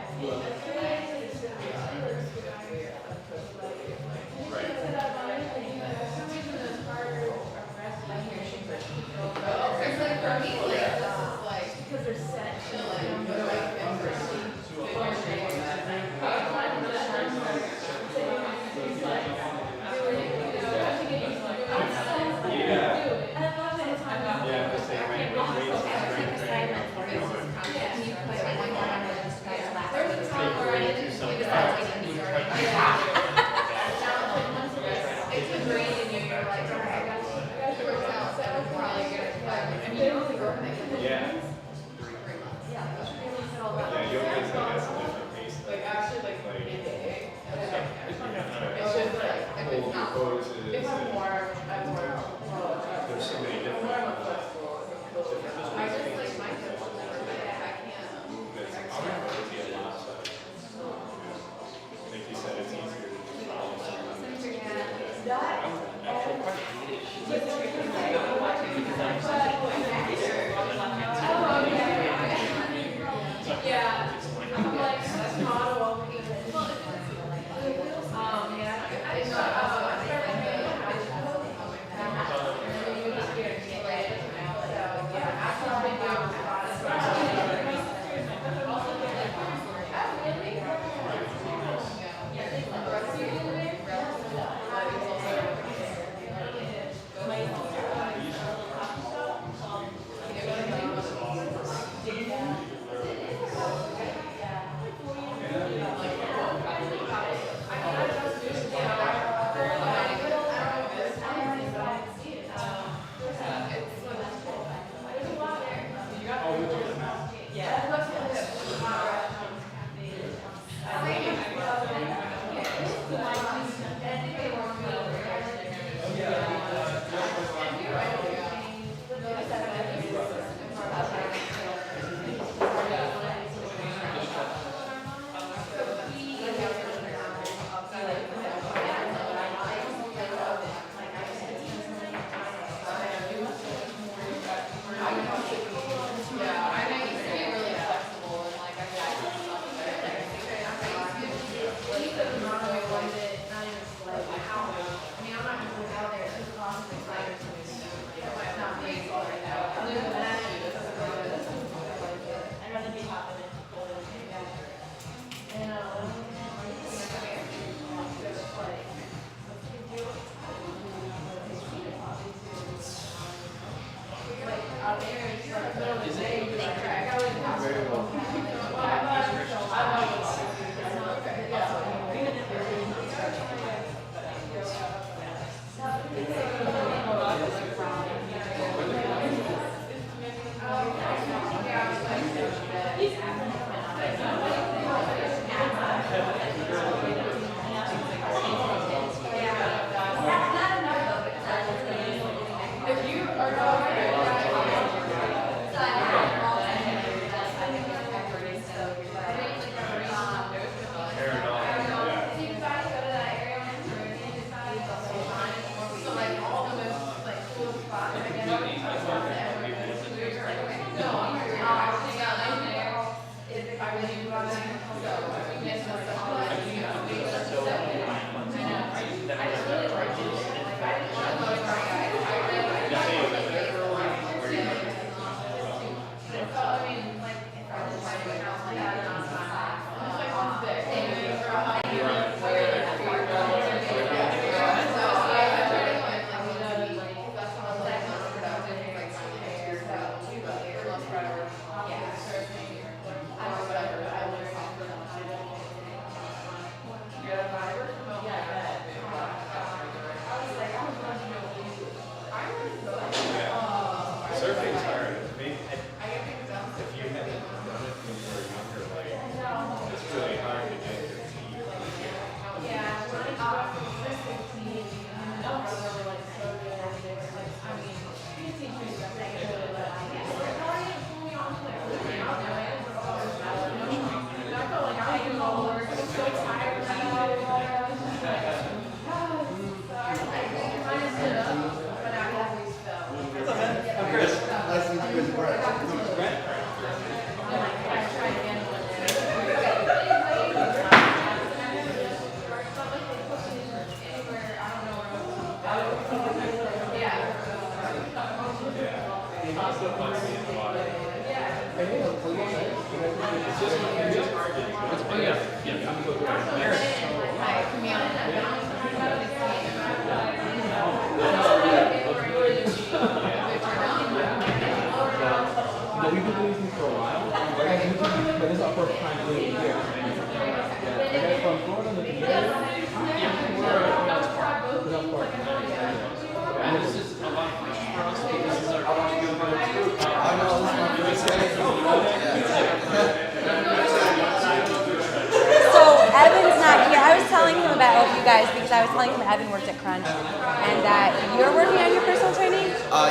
Yeah.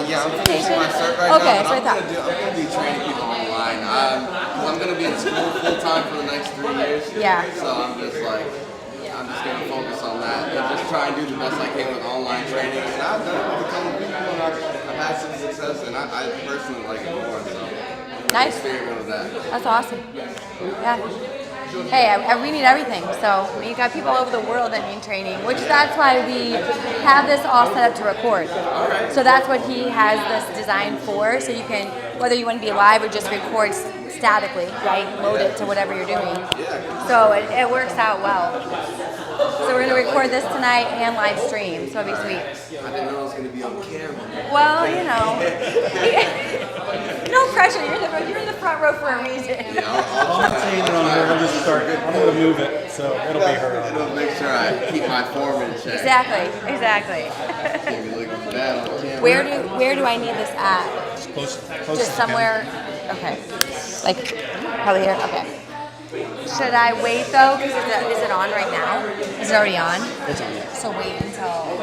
Yeah, I'm finishing my cert right now. I'm gonna be training people online. Cause I'm gonna be in school full time for the next 3 years. Yeah. So I'm just gonna focus on that and just try and do the best I can with online training. And I've done it with a couple of people, and I've had some success, and I personally like it more. So nice. Experiment with that. That's awesome. Yeah. Hey, we need everything. So you got people all over the world that need training, which that's why we have this all set up to record. So that's what he has this designed for. So you can, whether you want to be live or just record statically, right? Load it to whatever you're doing. So it works out well. So we're going to record this tonight and live stream. So it'll be sweet. I didn't know it was going to be on camera. Well, you know. No pressure. You're in the front row for a reason. Yeah, I'll I'm not saying that I'm going to just start. I'm going to move it, so it'll be her. It'll make sure I keep my form in check. Exactly. Can't be looking bad on camera. Where do I need this at? Close Just as you somewhere. Okay. Like probably here. Okay. Should I wait though? Because is it on right now? Is it already on? can. It's on. So wait until.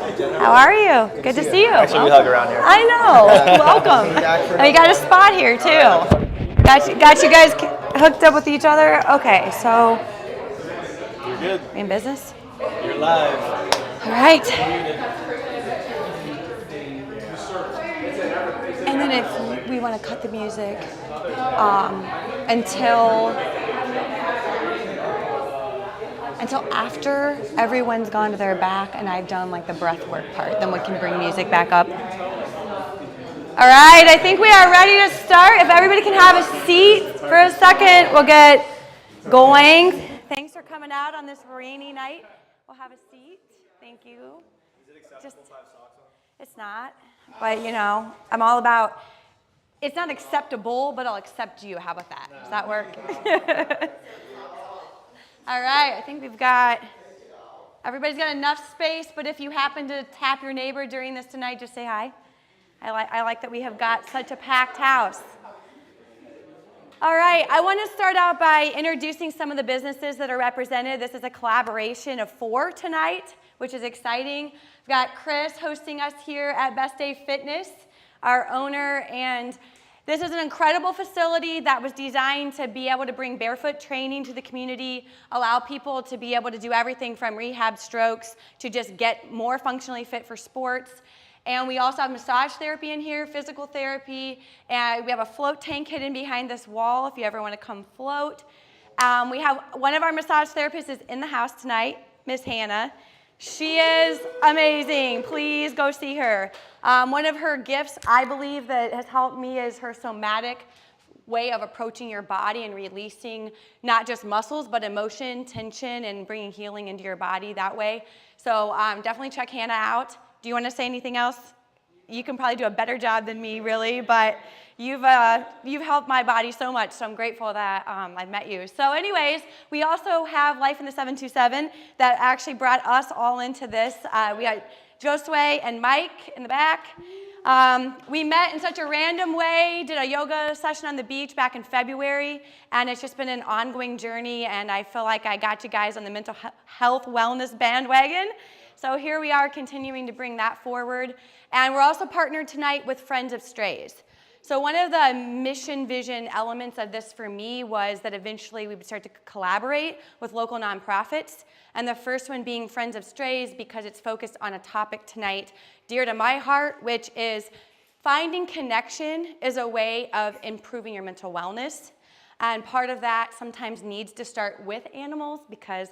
How are you? Good to see you. Actually, we hug around here. I know. Welcome. And we got a spot here too. Got you guys hooked up with each other. Okay, so You're good. we in business. You're live. All right. And then if we want to cut the music until after everyone's gone to their back and I've done like the breath work part, then we can bring music back up. All right, I think we are ready to start. If everybody can have a seat for a second, we'll get going. Thanks for coming out on this rainy night. We'll have a seat. Thank you. Is it acceptable to have socks on? It's not, but you know, I'm all about, it's not acceptable, but I'll accept you. How about that? Does that work? All right, I think everybody's got enough space, but if you happen to tap your neighbor during this tonight, just say hi. I like that we have got such a packed house. All right, I want to start out by introducing some of the businesses that are represented. This is a collaboration of 4 tonight, which is exciting. We've got Chris hosting us here at Best Day Fitness, our owner, and this is an incredible facility that was designed to be able to bring barefoot training to the community, allow people to be able to do everything from rehab strokes to just get more functionally fit for sports. And we also have massage therapy in here, physical therapy, and we have a float tank hidden behind this wall if you ever want to come float. We have one of our massage therapists is in the house tonight, Miss Hannah. She is amazing. Please go see her. One of her gifts, I believe, that has helped me is her somatic way of approaching your body and releasing not just muscles, but emotion, tension, and bringing healing into your body that way. So definitely check Hannah out. Do you want to say anything else? You can probably do a better job than me, really, but you've helped my body so much, so I'm grateful that I've met you. So anyways, we also have Life in the 727 that actually brought us all into this. We got Josue and Mike in the back. We met in such a random way, did a yoga session on the beach back in February, and it's just been an ongoing journey, and I feel like I got you guys on the mental health wellness bandwagon. So here we are continuing to bring that forward. And we're also partnered tonight with Friends of Strays. So one of the mission vision elements of this for me was that eventually we would start to collaborate with local nonprofits. And the first one being Friends of Strays because it's focused on a topic tonight dear to my heart, which is finding connection is a way of improving your mental wellness. And part of that sometimes needs to start with animals because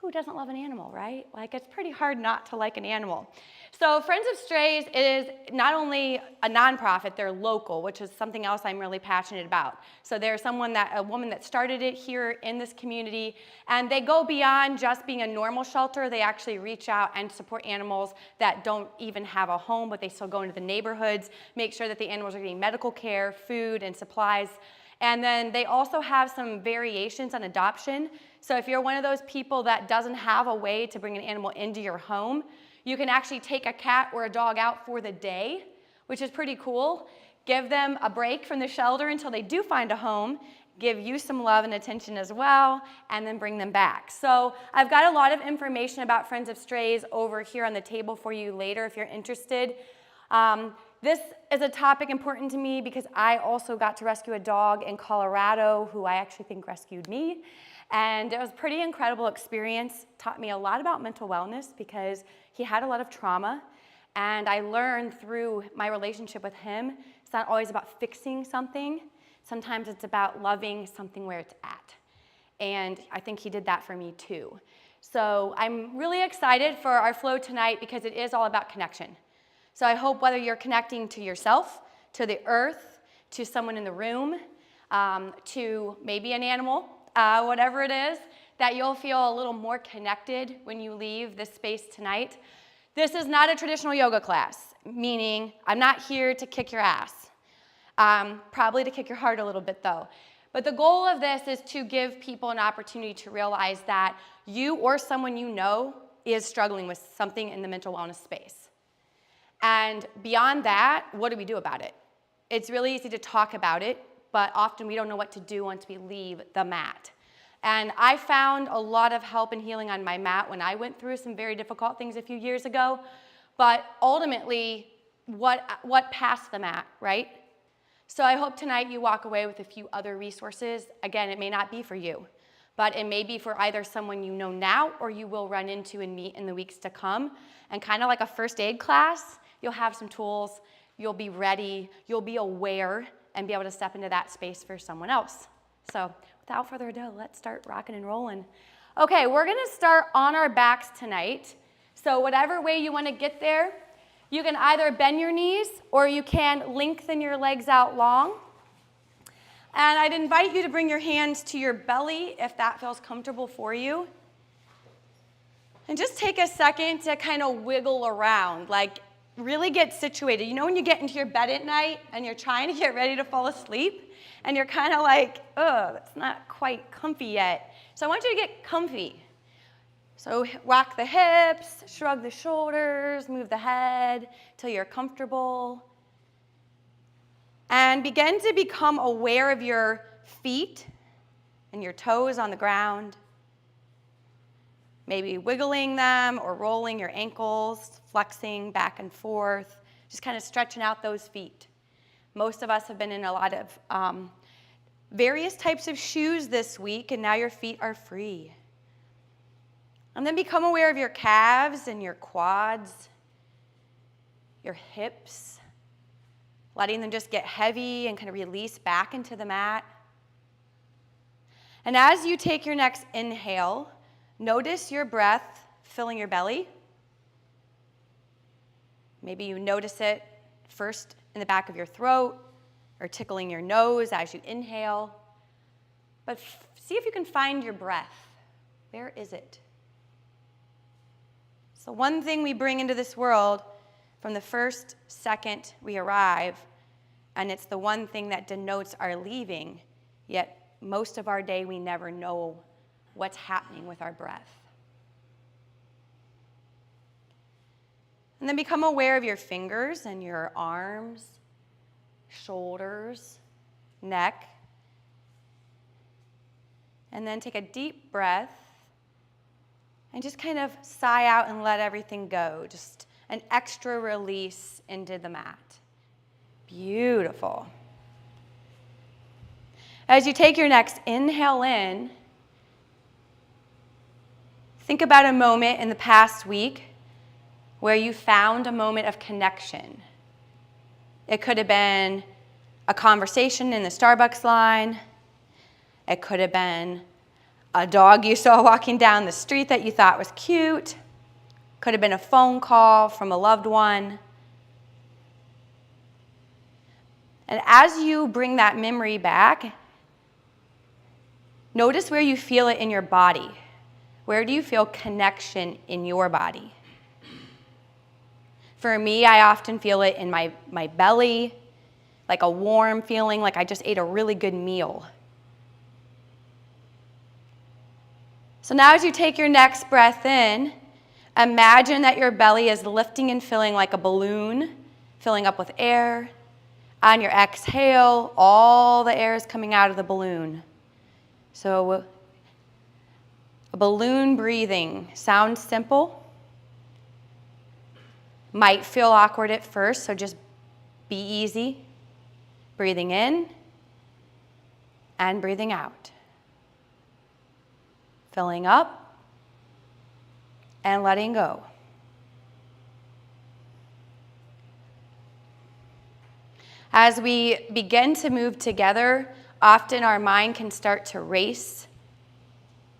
who doesn't love an animal, right? Like, it's pretty hard not to like an animal. So Friends of Strays is not only a nonprofit, they're local, which is something else I'm really passionate about. So there's a woman that started it here in this community, and they go beyond just being a normal shelter. They actually reach out and support animals that don't even have a home, but they still go into the neighborhoods, make sure that the animals are getting medical care, food, and supplies. And then they also have some variations on adoption. So if you're one of those people that doesn't have a way to bring an animal into your home, you can actually take a cat or a dog out for the day, which is pretty cool. Give them a break from the shelter until they do find a home, give you some love and attention as well, and then bring them back. So I've got a lot of information about Friends of Strays over here on the table for you later if you're interested. This is a topic important to me because I also got to rescue a dog in Colorado who I actually think rescued me. And it was a pretty incredible experience. Taught me a lot about mental wellness because he had a lot of trauma. And I learned through my relationship with him, it's not always about fixing something. Sometimes it's about loving something where it's at. And I think he did that for me too. So I'm really excited for our flow tonight because it is all about connection. So I hope whether you're connecting to yourself, to the earth, to someone in the room, to maybe an animal, whatever it is, that you'll feel a little more connected when you leave this space tonight. This is not a traditional yoga class, meaning I'm not here to kick your ass. Probably to kick your heart a little bit though. But the goal of this is to give people an opportunity to realize that you or someone you know is struggling with something in the mental wellness space. And beyond that, what do we do about it? It's really easy to talk about it, but often we don't know what to do once we leave the mat. And I found a lot of help and healing on my mat when I went through some very difficult things a few years ago. But ultimately, what passed the mat, right? So I hope tonight you walk away with a few other resources. Again, it may not be for you, but it may be for either someone you know now or you will run into and meet in the weeks to come. And kind of like a first aid class, you'll have some tools, you'll be ready, you'll be aware, and be able to step into that space for someone else. So without further ado, let's start rocking and rolling. Okay, we're gonna start on our backs tonight. So whatever way you wanna get there, you can either bend your knees or you can lengthen your legs out long. And I'd invite you to bring your hands to your belly if that feels comfortable for you. And just take a second to kind of wiggle around, like really get situated. You know when you get into your bed at night and you're trying to get ready to fall asleep and you're kind of like, oh, that's not quite comfy yet. So I want you to get comfy. So rock the hips, shrug the shoulders, move the head till you're comfortable. And begin to become aware of your feet and your toes on the ground. Maybe wiggling them or rolling your ankles, flexing back and forth, just kind of stretching out those feet. Most of us have been in a lot of various types of shoes this week, and now your feet are free. And then become aware of your calves and your quads, your hips, letting them just get heavy and kind of release back into the mat. And as you take your next inhale, notice your breath filling your belly. Maybe you notice it first in the back of your throat or tickling your nose as you inhale. But see if you can find your breath. Where is it? So one thing we bring into this world from the first second we arrive, and it's the one thing that denotes our leaving, yet most of our day we never know what's happening with our breath. And then become aware of your fingers and your arms, shoulders, neck. And then take a deep breath and just kind of sigh out and let everything go. Just an extra release into the mat. Beautiful. As you take your next inhale in, think about a moment in the past week where you found a moment of connection. It could have been a conversation in the Starbucks line. It could have been a dog you saw walking down the street that you thought was cute. Could have been a phone call from a loved one. And as you bring that memory back, notice where you feel it in your body. Where do you feel connection in your body? For me, I often feel it in my belly, like a warm feeling, like I just ate a really good meal. So now as you take your next breath in, imagine that your belly is lifting and filling like a balloon, filling up with air. On your exhale, all the air is coming out of the balloon. So a balloon breathing sounds simple. Might feel awkward at first, so just be easy. Breathing in and breathing out. Filling up and letting go. As we begin to move together, often our mind can start to race.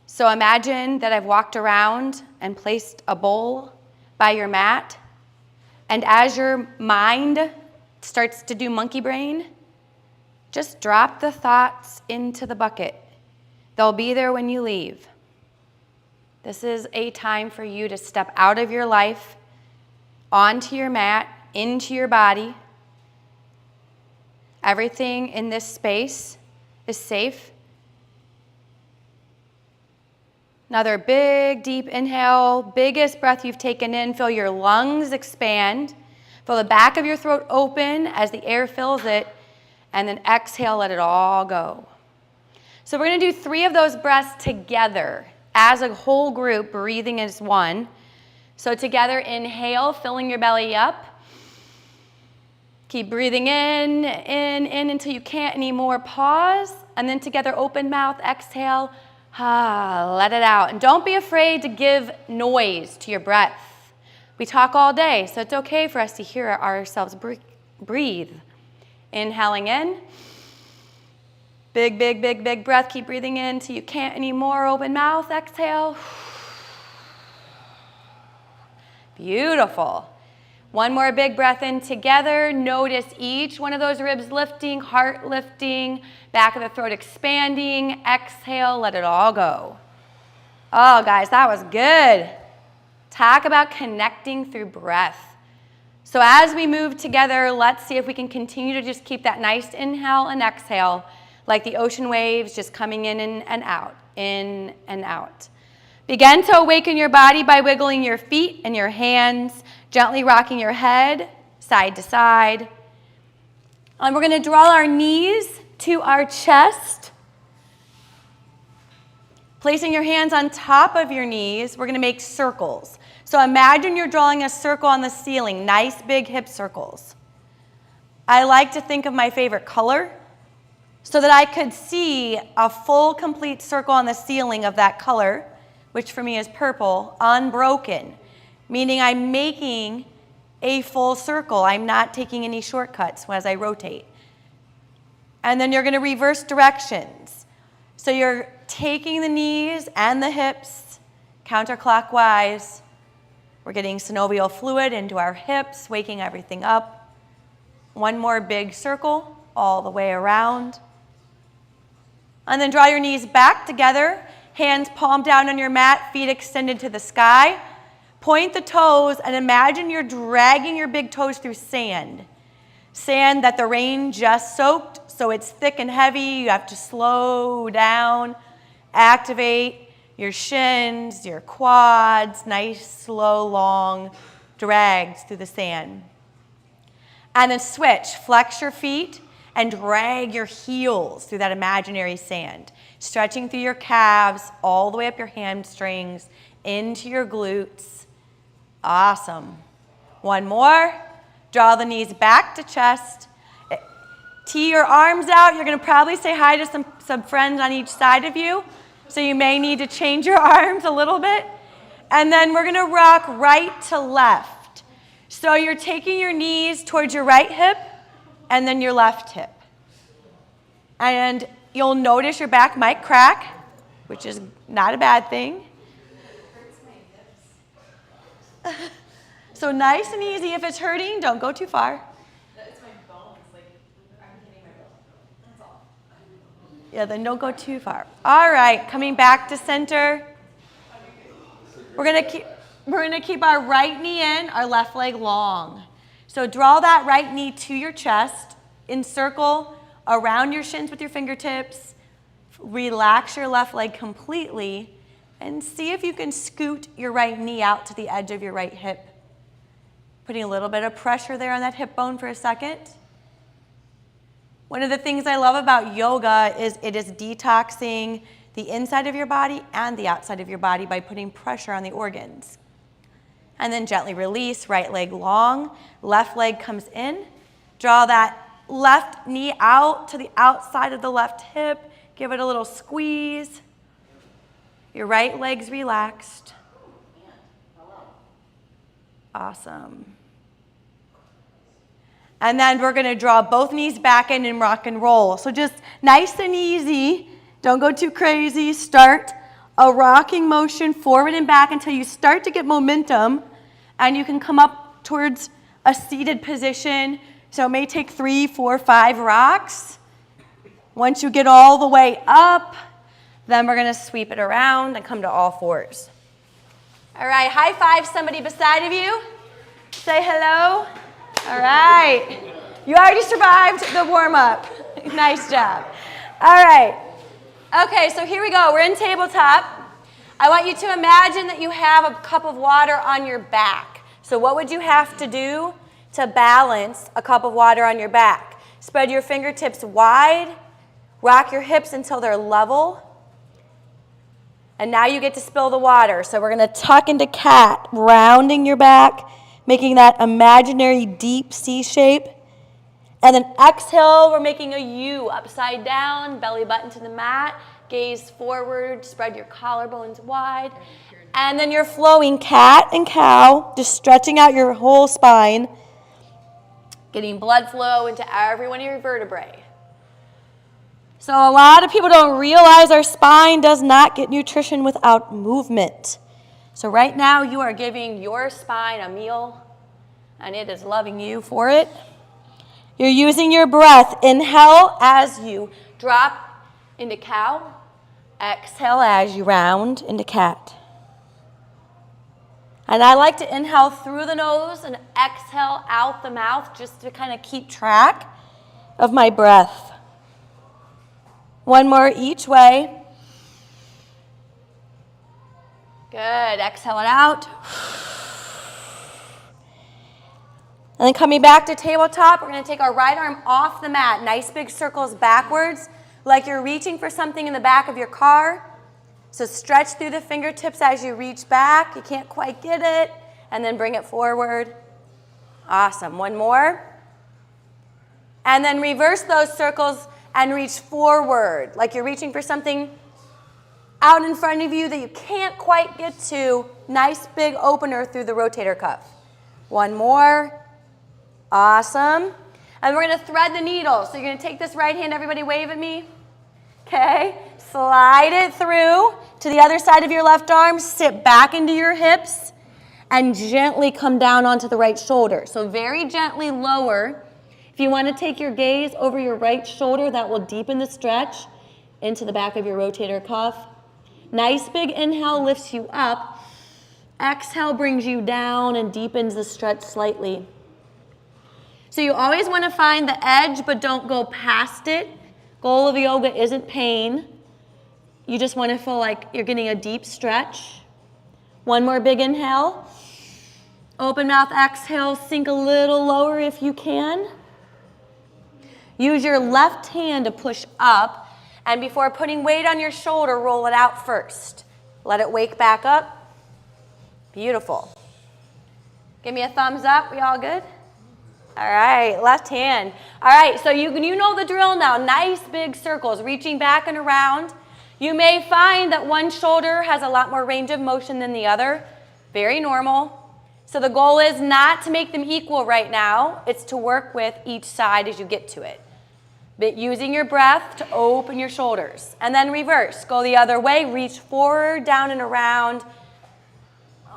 So imagine that I've walked around and placed a bowl by your mat, and as your mind starts to do monkey brain, just drop the thoughts into the bucket. They'll be there when you leave. This is a time for you to step out of your life, onto your mat, into your body. Everything in this space is safe. Another big, deep inhale, biggest breath you've taken in. Feel your lungs expand. Feel the back of your throat open as the air fills it. And then exhale, let it all go. So we're going to do 3 of those breaths together as a whole group, breathing as one. So together, inhale, filling your belly up. Keep breathing in until you can't anymore. Pause. And then together, open mouth, exhale. Let it out. And don't be afraid to give noise to your breath. We talk all day, so it's okay for us to hear ourselves breathe. Inhaling in. Big, big, big, big breath. Keep breathing in till you can't anymore. Open mouth, exhale. Beautiful. One more big breath in together. Notice each one of those ribs lifting, heart lifting, back of the throat expanding. Exhale, let it all go. Oh, guys, that was good. Talk about connecting through breath. So as we move together, let's see if we can continue to just keep that nice inhale and exhale, like the ocean waves just coming in and out, in and out. Begin to awaken your body by wiggling your feet and your hands, gently rocking your head side to side. And we're going to draw our knees to our chest. Placing your hands on top of your knees, we're going to make circles. So imagine you're drawing a circle on the ceiling, nice big hip circles. I like to think of my favorite color so that I could see a full, complete circle on the ceiling of that color, which for me is purple, unbroken, meaning I'm making a full circle. I'm not taking any shortcuts as I rotate. And then you're going to reverse directions. So you're taking the knees and the hips counterclockwise. We're getting synovial fluid into our hips, waking everything up. One more big circle all the way around. And then draw your knees back together. Hands palm down on your mat, feet extended to the sky. Point the toes and imagine you're dragging your big toes through sand. Sand that the rain just soaked, so it's thick and heavy. You have to slow down, activate your shins, your quads, nice, slow, long drags through the sand. And then switch, flex your feet and drag your heels through that imaginary sand. Stretching through your calves, all the way up your hamstrings, into your glutes. Awesome. One more. Draw the knees back to chest. Tee your arms out. You're going to probably say hi to some friends on each side of you. So you may need to change your arms a little bit. And then we're going to rock right to left. So you're taking your knees towards your right hip and then your left hip. And you'll notice your back might crack, which is not a bad thing. So nice and easy. If it's hurting, don't go too far. It's my bones. Like, I'm hitting my bones. That's all. Yeah, then don't go too far. All right, coming back to center. We're gonna keep our right knee in, our left leg long. So draw that right knee to your chest, encircle around your shins with your fingertips, relax your left leg completely, and see if you can scoot your right knee out to the edge of your right hip. Putting a little bit of pressure there on that hip bone for a second. One of the things I love about yoga is it is detoxing the inside of your body and the outside of your body by putting pressure on the organs. And then gently release, right leg long, left leg comes in. Draw that left knee out to the outside of the left hip. Give it a little squeeze. Your right leg's relaxed. Awesome. And then we're going to draw both knees back in and rock and roll. So just nice and easy. Don't go too crazy. Start a rocking motion forward and back until you start to get momentum. And you can come up towards a seated position. So it may take 3, 4, 5 rocks. Once you get all the way up, then we're going to sweep it around and come to all fours. All right, high five somebody beside of you. Say hello. All right. You already survived the warm-up. Nice job. All right. Okay, so here we go. We're in tabletop. I want you to imagine that you have a cup of water on your back. So what would you have to do to balance a cup of water on your back? Spread your fingertips wide, Rock your hips until they're level. And now you get to spill the water. So we're going to tuck into cat, rounding your back, making that imaginary deep C shape. And then exhale, we're making a U, upside down, belly button to the mat, gaze forward, spread your collarbones wide. And then you're flowing cat and cow, just stretching out your whole spine, getting blood flow into every one of your vertebrae. So a lot of people don't realize our spine does not get nutrition without movement. So right now you are giving your spine a meal, and it is loving you for it. You're using your breath. Inhale as you drop into cow. Exhale as you round into cat. And I like to inhale through the nose and exhale out the mouth just to kind of keep track of my breath. One more each way. Good. Exhale it out. And then coming back to tabletop, we're going to take our right arm off the mat. Nice big circles backwards, like you're reaching for something in the back of your car. So stretch through the fingertips as you reach back. You can't quite get it. And then bring it forward. Awesome. One more. And then reverse those circles and reach forward, like you're reaching for something out in front of you that you can't quite get to. Nice big opener through the rotator cuff. One more. Awesome. And we're going to thread the needle. So you're going to take this right hand, everybody wave at me. Okay. Slide it through to the other side of your left arm. Sit back into your hips and gently come down onto the right shoulder. So very gently lower. If you want to take your gaze over your right shoulder, that will deepen the stretch into the back of your rotator cuff. Nice big inhale lifts you up. Exhale brings you down and deepens the stretch slightly. So you always want to find the edge, but don't go past it. Goal of yoga isn't pain. You just want to feel like you're getting a deep stretch. One more big inhale. Open mouth, exhale, sink a little lower if you can. Use your left hand to push up, and before putting weight on your shoulder, roll it out first. Let it wake back up. Beautiful. Give me a thumbs up. We all good? All right, left hand. All right, so you know the drill now. Nice big circles, reaching back and around. You may find that one shoulder has a lot more range of motion than the other. Very normal. So the goal is not to make them equal right now. It's to work with each side as you get to it. But using your breath to open your shoulders. And then reverse. Go the other way. Reach forward, down, and around.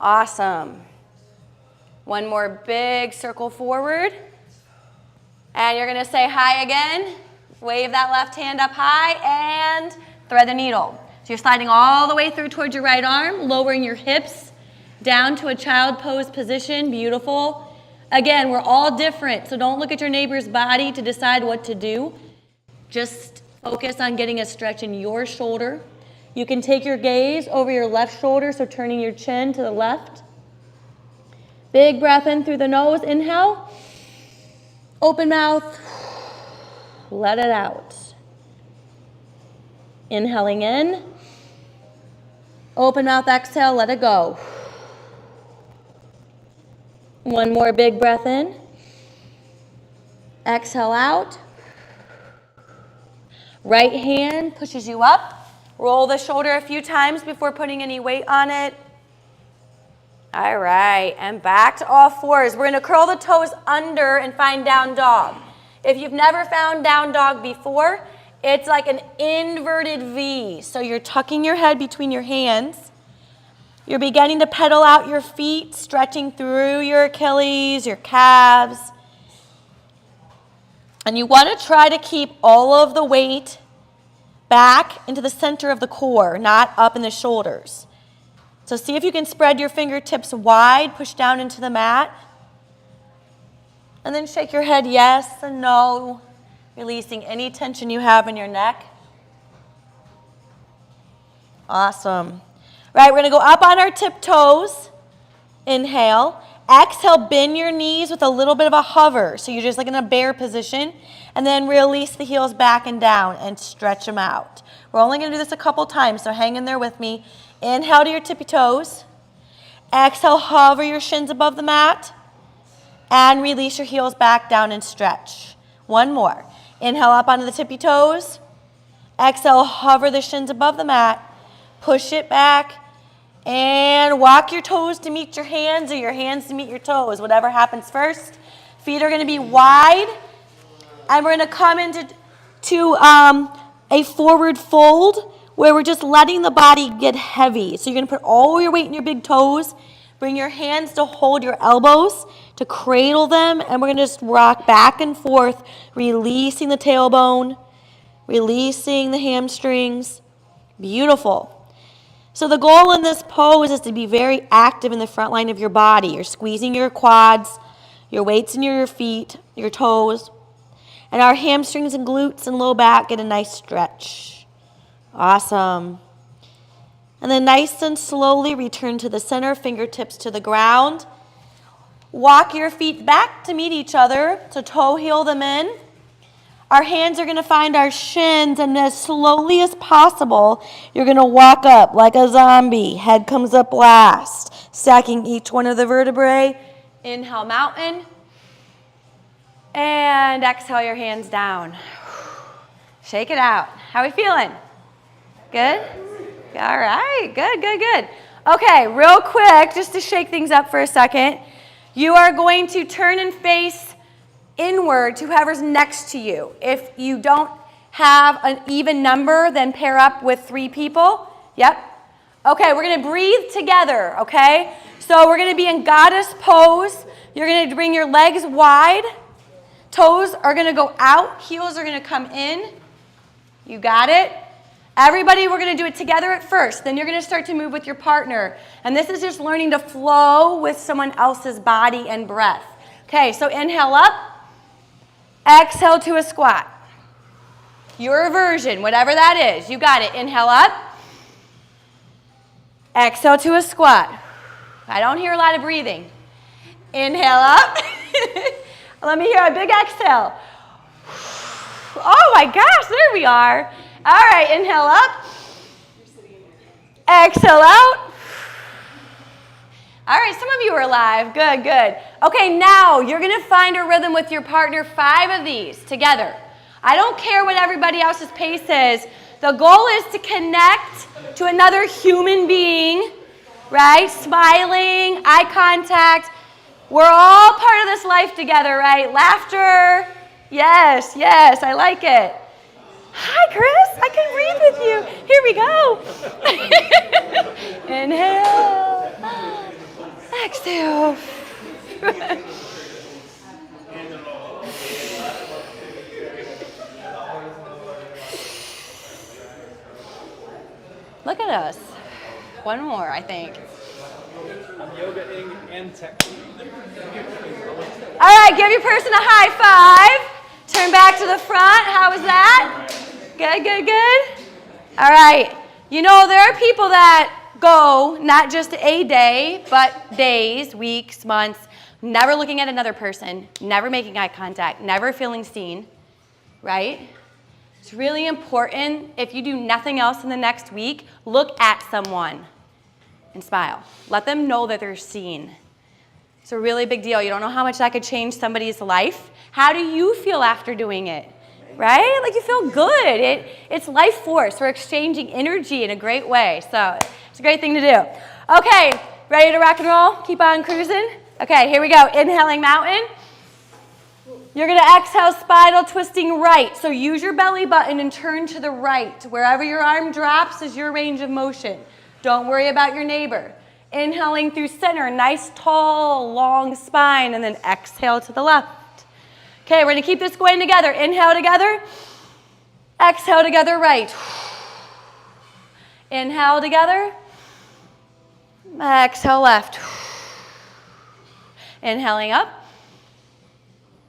Awesome. One more big circle forward. And you're going to say hi again. Wave that left hand up high and thread the needle. So you're sliding all the way through towards your right arm, lowering your hips down to a child pose position. Beautiful. Again, we're all different, so don't look at your neighbor's body to decide what to do. Just focus on getting a stretch in your shoulder. You can take your gaze over your left shoulder, so turning your chin to the left. Big breath in through the nose. Inhale. Open mouth. Let it out. Inhaling in. Open mouth, exhale, let it go. One more big breath in. Exhale out. Right hand pushes you up. Roll the shoulder a few times before putting any weight on it. All right, and back to all fours. We're going to curl the toes under and find down dog. If you've never found down dog before, it's like an inverted V. So you're tucking your head between your hands. You're beginning to pedal out your feet, stretching through your Achilles, your calves. And you want to try to keep all of the weight back into the center of the core, not up in the shoulders. So see if you can spread your fingertips wide, push down into the mat. And then shake your head yes and no, releasing any tension you have in your neck. Awesome. Right, we're going to go up on our tiptoes. Inhale. Exhale, bend your knees with a little bit of a hover. So you're just like in a bear position. And then release the heels back and down and stretch them out. We're only going to do this a couple times, so hang in there with me. Inhale to your tippy toes. Exhale, hover your shins above the mat. And release your heels back down and stretch. One more. Inhale up onto the tippy toes. Exhale, hover the shins above the mat. Push it back. And walk your toes to meet your hands or your hands to meet your toes, whatever happens first. Feet are going to be wide. And we're going to come into a forward fold where we're just letting the body get heavy. So you're going to put all your weight in your big toes. Bring your hands to hold your elbows, to cradle them. And we're going to just rock back and forth, releasing the tailbone, releasing the hamstrings. Beautiful. So the goal in this pose is to be very active in the front line of your body. You're squeezing your quads, your weights in your feet, your toes. And our hamstrings and glutes and low back get a nice stretch. Awesome. And then nice and slowly return to the center, fingertips to the ground. Walk your feet back to meet each other, to toe heel them in. Our hands are going to find our shins, and as slowly as possible, you're going to walk up like a zombie. Head comes up last, stacking each one of the vertebrae. Inhale, mountain. And exhale your hands down. Shake it out. How are we feeling? Good? All right, good. Okay, real quick, just to shake things up for a second, you are going to turn and face inward to whoever's next to you. If you don't have an even number, then pair up with 3 people. Yep. Okay, we're going to breathe together, okay? So we're going to be in goddess pose. You're going to bring your legs wide. Toes are going to go out. Heels are going to come in. You got it? Everybody, we're going to do it together at first. Then you're going to start to move with your partner. And this is just learning to flow with someone else's body and breath. Okay, so inhale up. Exhale to a squat. Your version, whatever that is. You got it. Inhale up. Exhale to a squat. I don't hear a lot of breathing. Inhale up. Let me hear a big exhale. Oh my gosh, there we are. All right, inhale up. Exhale out. All right, some of you are alive. Good. Okay, now you're going to find a rhythm with your partner, 5 of these together. I don't care what everybody else's pace is. The goal is to connect to another human being, right? Smiling, eye contact. We're all part of this life together, right? Laughter. Yes, I like it. Hi, Chris. I can breathe with you. Here we go. Inhale. Exhale. Look at us. One more, I think. I'm yoga and technique. All right, give your person a high five. Turn back to the front. How was that? Good. All right. You know, there are people that go not just a day, but days, weeks, months, never looking at another person, never making eye contact, never feeling seen, right? It's really important, if you do nothing else in the next week, look at someone and smile. Let them know that they're seen. It's a really big deal. You don't know how much that could change somebody's life. How do you feel after doing it? Right? Like you feel good. It's life force. We're exchanging energy in a great way. So it's a great thing to do. Okay, ready to rock and roll? Keep on cruising? Okay, here we go. Inhaling mountain. You're going to exhale spinal twisting right. So use your belly button and turn to the right. Wherever your arm drops is your range of motion. Don't worry about your neighbor. Inhaling through center, nice tall, long spine, and then exhale to the left. Okay, we're going to keep this going together. Inhale together. Exhale together, right. Inhale together. Exhale left. Inhaling up.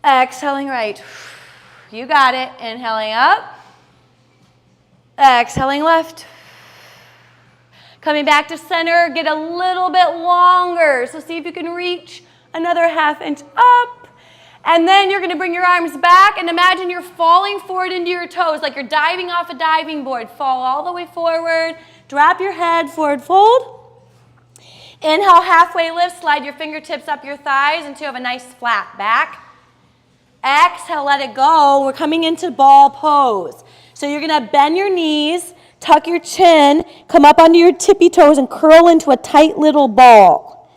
Exhaling right. You got it. Inhaling up. Exhaling left. Coming back to center, get a little bit longer. So see if you can reach Another ½ inch up. And then you're going to bring your arms back and imagine you're falling forward into your toes like you're diving off a diving board. Fall all the way forward. Drop your head, forward fold. Inhale, halfway lift. Slide your fingertips up your thighs until you have a nice flat back. Exhale, let it go. We're coming into ball pose. So you're going to bend your knees, tuck your chin, come up onto your tippy toes and curl into a tight little ball.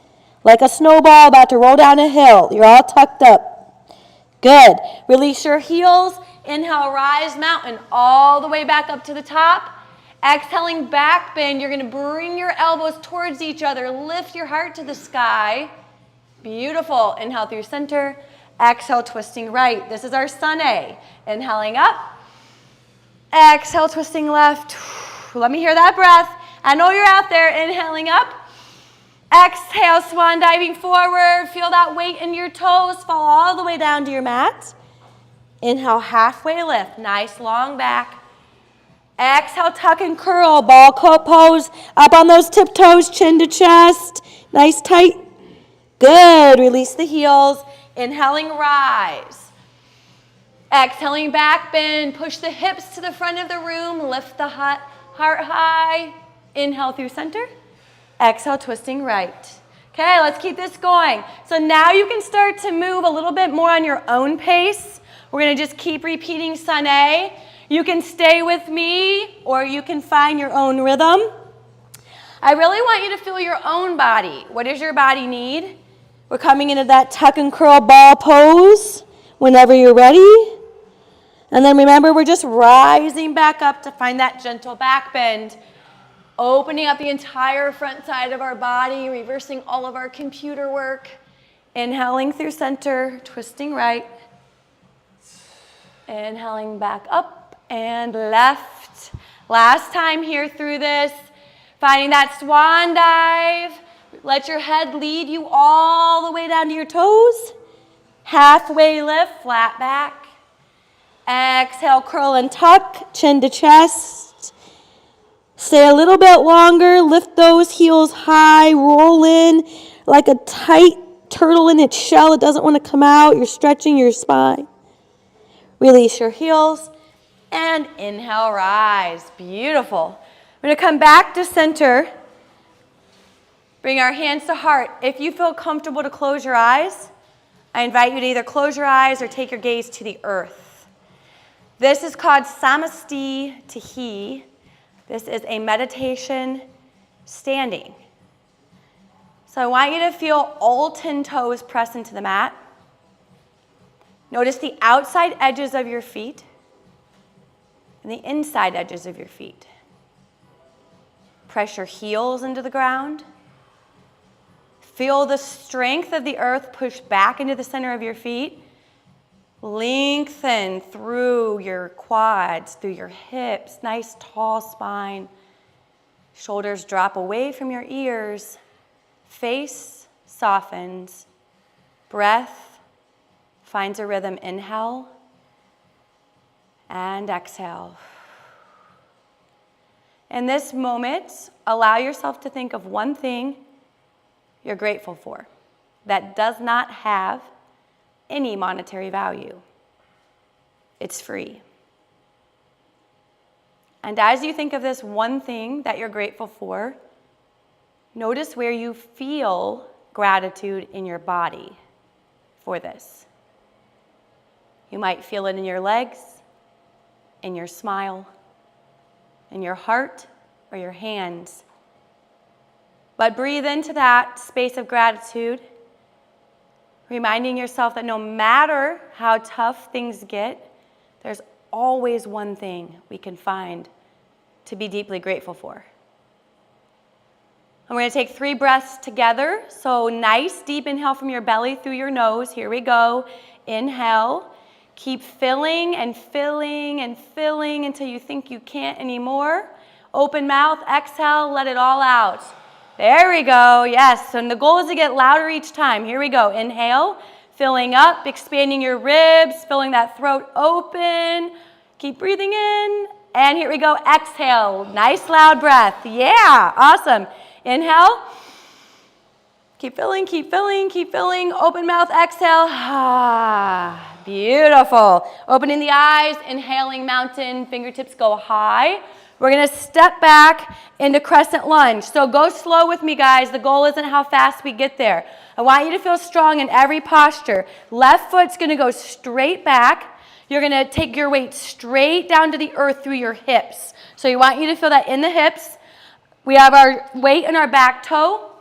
Like a snowball about to roll down a hill. You're all tucked up. Good. Release your heels. Inhale, rise mountain all the way back up to the top. Exhaling, back bend. You're going to bring your elbows towards each other. Lift your heart to the sky. Beautiful. Inhale through center. Exhale, twisting right. This is our sun A. Inhaling up. Exhale, twisting left. Let me hear that breath. I know you're out there. Inhaling up. Exhale, swan diving forward. Feel that weight in your toes. Fall all the way down to your mat. Inhale, halfway lift. Nice long back. Exhale, tuck and curl. Ball pose. Up on those tiptoes, chin to chest. Nice tight. Good. Release the heels. Inhaling, rise. Exhaling, back bend. Push the hips to the front of the room. Lift the heart high. Inhale through center. Exhale, twisting right. Okay, let's keep this going. So now you can start to move a little bit more on your own pace. We're going to just keep repeating sun A. You can stay with me or you can find your own rhythm. I really want you to feel your own body. What does your body need? We're coming into that tuck and curl ball pose whenever you're ready. And then remember, we're just rising back up to find that gentle back bend. Opening up the entire front side of our body, reversing all of our computer work. Inhaling through center, twisting right. Inhaling back up and left. Last time here through this. Finding that swan dive. Let your head lead you all the way down to your toes. Halfway lift, flat back. Exhale, curl and tuck, chin to chest. Stay a little bit longer. Lift those heels high. Roll in like a tight turtle in its shell. It doesn't want to come out. You're stretching your spine. Release your heels. And inhale, rise. Beautiful. We're going to come back to center. Bring our hands to heart. If you feel comfortable to close your eyes, I invite you to either close your eyes or take your gaze to the earth. This is called Samasti Tihi. This is a meditation standing. So I want you to feel all 10 toes press into the mat. Notice the outside edges of your feet and the inside edges of your feet. Press your heels into the ground. Feel the strength of the earth push back into the center of your feet. Lengthen through your quads, through your hips, nice tall spine. Shoulders drop away from your ears. Face softens. Breath finds a rhythm. Inhale and exhale. In this moment, allow yourself to think of one thing you're grateful for that does not have any monetary value. It's free. And as you think of this one thing that you're grateful for, notice where you feel gratitude in your body for this. You might feel it in your legs, in your smile, in your heart, or your hands. But breathe into that space of gratitude, reminding yourself that no matter how tough things get, there's always one thing we can find to be deeply grateful for. And we're going to take 3 breaths together. So nice deep inhale from your belly through your nose. Here we go. Inhale. Keep filling and filling and filling until you think you can't anymore. Open mouth. Exhale. Let it all out. There we go. Yes. And the goal is to get louder each time. Here we go. Inhale. Filling up, expanding your ribs, filling that throat open. Keep breathing in. And here we go. Exhale. Nice loud breath. Yeah. Awesome. Inhale. Keep filling, keep filling, keep filling. Open mouth, exhale. Ah, beautiful. Opening the eyes, inhaling mountain, fingertips go high. We're gonna step back into crescent lunge. So go slow with me, guys. The goal isn't how fast we get there. I want you to feel strong in every posture. Left foot's gonna go straight back. You're gonna take your weight straight down to the earth through your hips. So you want you to feel that in the hips. We have our weight in our back toe.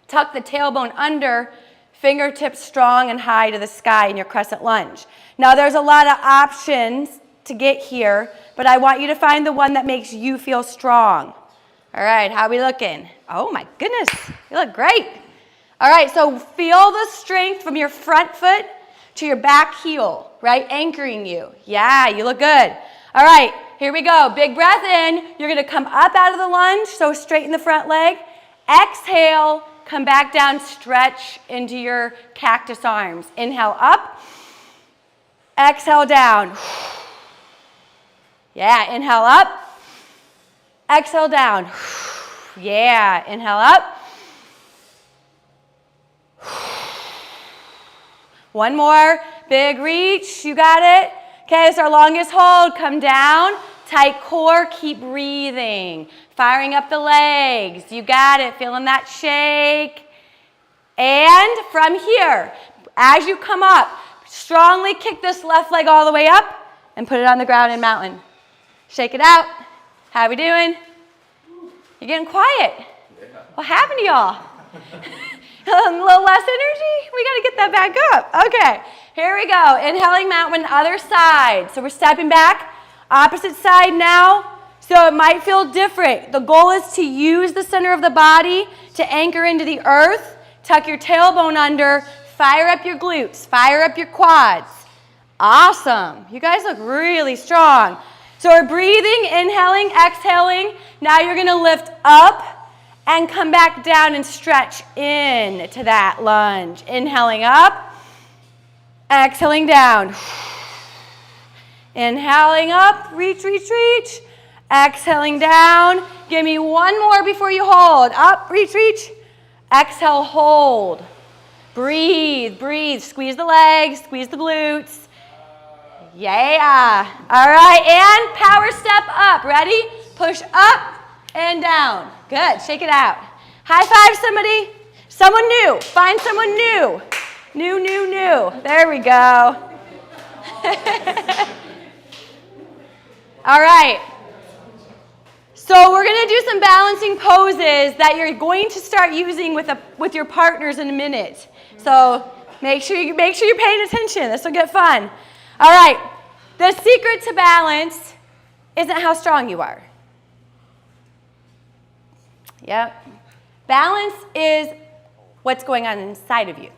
Tuck the tailbone under, fingertips strong and high to the sky in your crescent lunge. Now there's a lot of options to get here, but I want you to find the one that makes you feel strong. All right, how are we looking? Oh my goodness, you look great. All right, so feel the strength from your front foot to your back heel, right? Anchoring you. Yeah, you look good. All right, here we go. Big breath in. You're gonna come up out of the lunge, so straighten the front leg. Exhale, come back down, stretch into your cactus arms. Inhale up, exhale down. Yeah, inhale up, exhale down. Yeah, inhale up. One more, big reach, you got it. Okay, it's our longest hold, come down, tight core, keep breathing. Firing up the legs, you got it, feeling that shake. And from here, as you come up, strongly kick this left leg all the way up and put it on the ground in mountain. Shake it out. How we doing? You're getting quiet. What happened to y'all? A little less energy? We got to get that back up. Okay, here we go. Inhaling mountain, other side. So we're stepping back, opposite side now. So it might feel different. The goal is to use the center of the body to anchor into the earth. Tuck your tailbone under. Fire up your glutes. Fire up your quads. Awesome. You guys look really strong. So we're breathing, inhaling, exhaling. Now you're going to lift up and come back down and stretch in to that lunge. Inhaling up, exhaling down. Inhaling up, reach, reach, reach. Exhaling down. Give me one more before you hold. Up, reach, reach. Exhale, hold. Breathe, breathe. Squeeze the legs, squeeze the glutes. Yeah. All right, and power step up. Ready? Push up and down. Good. Shake it out. High five somebody. Someone new. Find someone new. New, new, new. There we go. All right. So we're going to do some balancing poses that you're going to start using with your partners in a minute. So make sure you're paying attention. This will get fun. All right, the secret to balance isn't how strong you are. Yep. Balance is what's going on inside of you.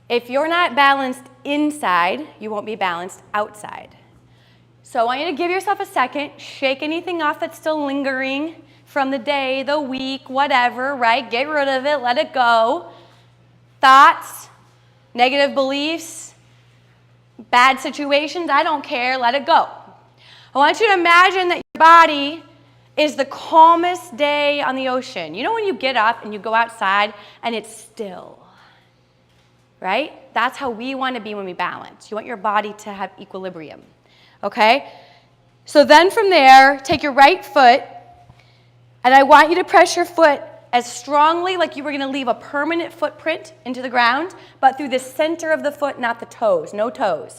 If you're not balanced inside, you won't be balanced outside. So I want you to give yourself a second, shake anything off that's still lingering from the day, the week, whatever, right? Get rid of it, let it go. Thoughts, negative beliefs, bad situations, I don't care, let it go. I want you to imagine that your body is the calmest day on the ocean. You know when you get up and you go outside and it's still, right? That's how we want to be when we balance. You want your body to have equilibrium, okay? So then from there, take your right foot, and I want you to press your foot as strongly like you were going to leave a permanent footprint into the ground, but through the center of the foot, not the toes, no toes.